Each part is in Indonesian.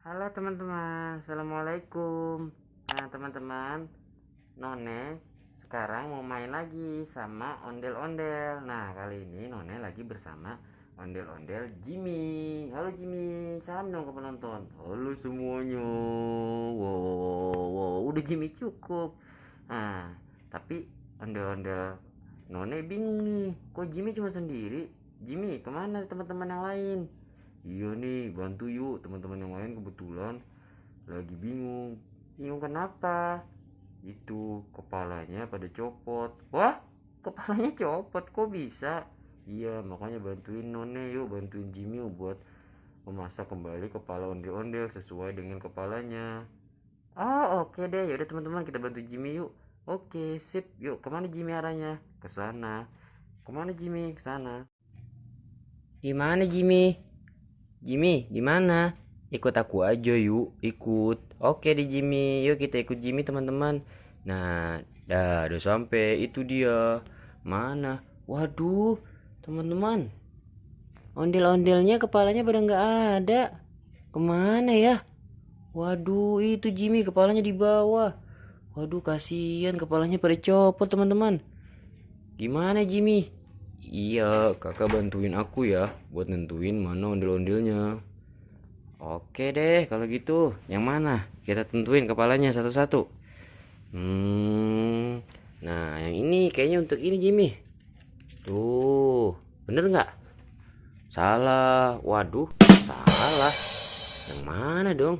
Halo teman-teman, assalamualaikum. Nah teman-teman, None sekarang mau main lagi sama ondel-ondel. Nah kali ini None lagi bersama ondel-ondel Jimmy. Halo Jimmy, salam dong ke penonton. Halo semuanya. Wow, wow, wow. Udah Jimmy cukup. Nah tapi ondel-ondel None bingung nih, kok Jimmy cuma sendiri? Jimmy kemana teman-teman yang lain? Iya nih, bantu yuk teman-teman yang lain kebetulan lagi bingung. Bingung kenapa? Itu kepalanya pada copot. Wah, kepalanya copot kok bisa? Iya, makanya bantuin None yuk, bantuin Jimmy yuk buat memasak kembali kepala ondel-ondel sesuai dengan kepalanya. Oh, oke deh. Yaudah teman-teman, kita bantu Jimmy yuk. Oke, sip. Yuk, kemana Jimmy arahnya? Ke sana. Kemana Jimmy? Ke sana. Di mana Jimmy? Jimmy, di mana? Ikut aku aja yuk, ikut. Oke deh Jimmy, yuk kita ikut Jimmy teman-teman. Nah, udah sampai itu dia. Mana? Waduh, teman-teman. Ondel-ondelnya kepalanya pada nggak ada. Kemana ya? Waduh, itu Jimmy kepalanya di bawah. Waduh, kasihan kepalanya pada copot teman-teman. Gimana Jimmy? Iya, kakak bantuin aku ya buat nentuin mana ondel-ondelnya. Oke deh, kalau gitu, yang mana? Kita tentuin kepalanya satu-satu. Hmm, nah yang ini kayaknya untuk ini Jimmy. Tuh, bener nggak? Salah. Waduh, salah. Yang mana dong?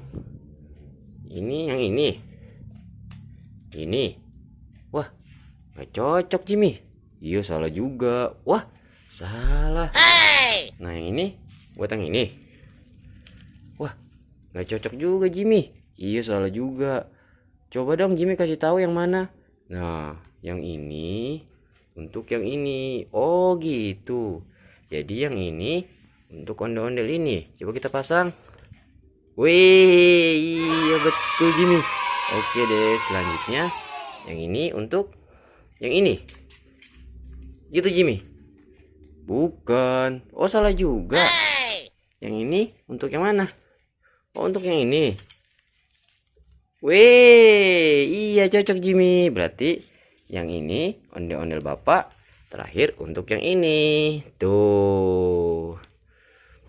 Ini yang ini. Ini. Wah, nggak cocok Jimmy. Iya salah juga. Wah, salah. Nah yang ini buat yang ini. Wah, nggak cocok juga Jimmy. Iya salah juga. Coba dong Jimmy kasih tahu yang mana. Nah, yang ini untuk yang ini. Oh gitu. Jadi yang ini untuk ondel-ondel ini. Coba kita pasang. Wih, iya betul Jimmy. Oke deh, selanjutnya yang ini untuk yang ini. Gitu Jimmy. Bukan. Oh salah juga. Yang ini untuk yang mana? Oh untuk yang ini. Wih, iya cocok Jimmy. Berarti yang ini ondel-ondel bapak. Terakhir untuk yang ini. Tuh.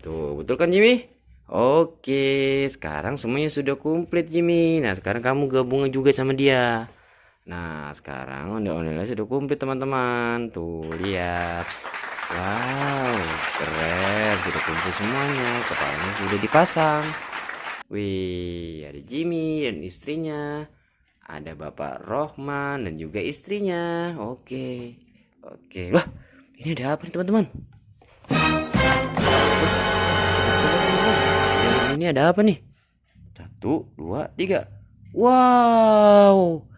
Tuh, betul kan Jimmy? Oke, sekarang semuanya sudah komplit Jimmy. Nah, sekarang kamu gabung juga sama dia. Nah, sekarang ondel-ondelnya sudah komplit teman-teman. Tuh, lihat. Wow, keren. Sudah kumpul semuanya. Kepalanya sudah dipasang. Wih, ada Jimmy dan istrinya. Ada Bapak Rohman dan juga istrinya. Oke. Oke. Wah, ini ada apa nih teman-teman? Yang ini ada apa nih? Satu, dua, tiga. Wow.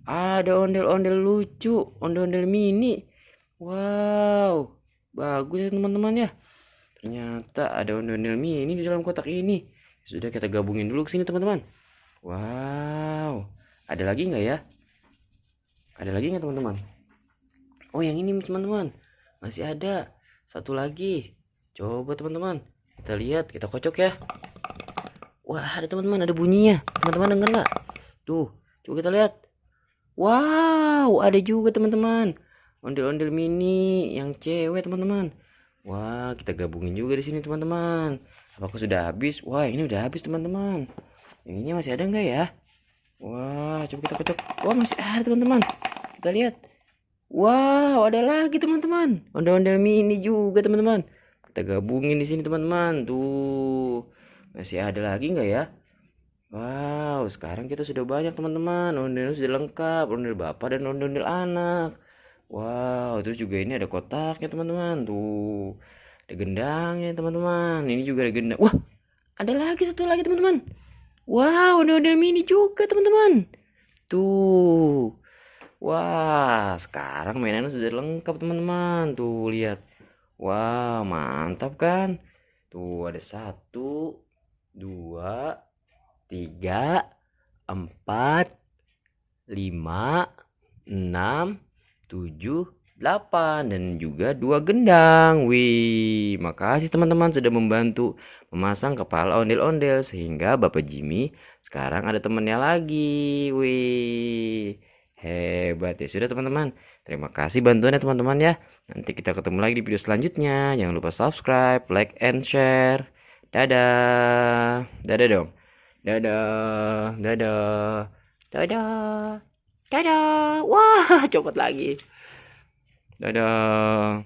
Ada ondel-ondel lucu. Ondel-ondel mini. Wow. Bagus ya teman-teman ya. Ternyata ada ondel-ondel mini di dalam kotak ini. Sudah kita gabungin dulu ke sini teman-teman. Wow. Ada lagi nggak ya? Ada lagi nggak teman-teman? Oh yang ini teman-teman. Masih ada. Satu lagi. Coba teman-teman. Kita lihat. Kita kocok ya. Wah ada teman-teman. Ada bunyinya. Teman-teman denger nggak? Tuh. Coba kita lihat. Wow. Ada juga teman-teman. Ondel-ondel mini. Yang cewek teman-teman. Wah kita gabungin juga di sini teman-teman. Apakah sudah habis? Wah ini udah habis teman-teman. Yang ini masih ada nggak ya? Wah, coba kita kocok. Wah, masih ada teman-teman. Kita lihat. Wow, ada lagi teman-teman. Ondel-ondel mini juga teman-teman. Kita gabungin di sini teman-teman. Tuh, masih ada lagi nggak ya? Wow, sekarang kita sudah banyak teman-teman. Ondel sudah lengkap. Ondel bapak dan ondel anak. Wow, terus juga ini ada kotaknya teman-teman. Tuh, ada gendangnya teman-teman. Ini juga ada gendang. Wah, ada lagi satu lagi teman-teman. Wow, ondel-ondel mini juga teman-teman. Tuh. Wah, sekarang mainannya sudah lengkap teman-teman. Tuh, lihat. Wow, mantap kan? Tuh, ada satu, dua, tiga, empat, lima, enam, tujuh, 8 dan juga 2 gendang. Wih, makasih teman-teman sudah membantu memasang kepala ondel-ondel sehingga Bapak Jimmy sekarang ada temannya lagi. Wih, hebat ya. Sudah teman-teman, terima kasih bantuannya teman-teman ya. Nanti kita ketemu lagi di video selanjutnya. Jangan lupa subscribe, like, and share. Dadah. Dadah dong. Dadah. Dadah. Dadah. Dadah. Wah, copot lagi. Dadah.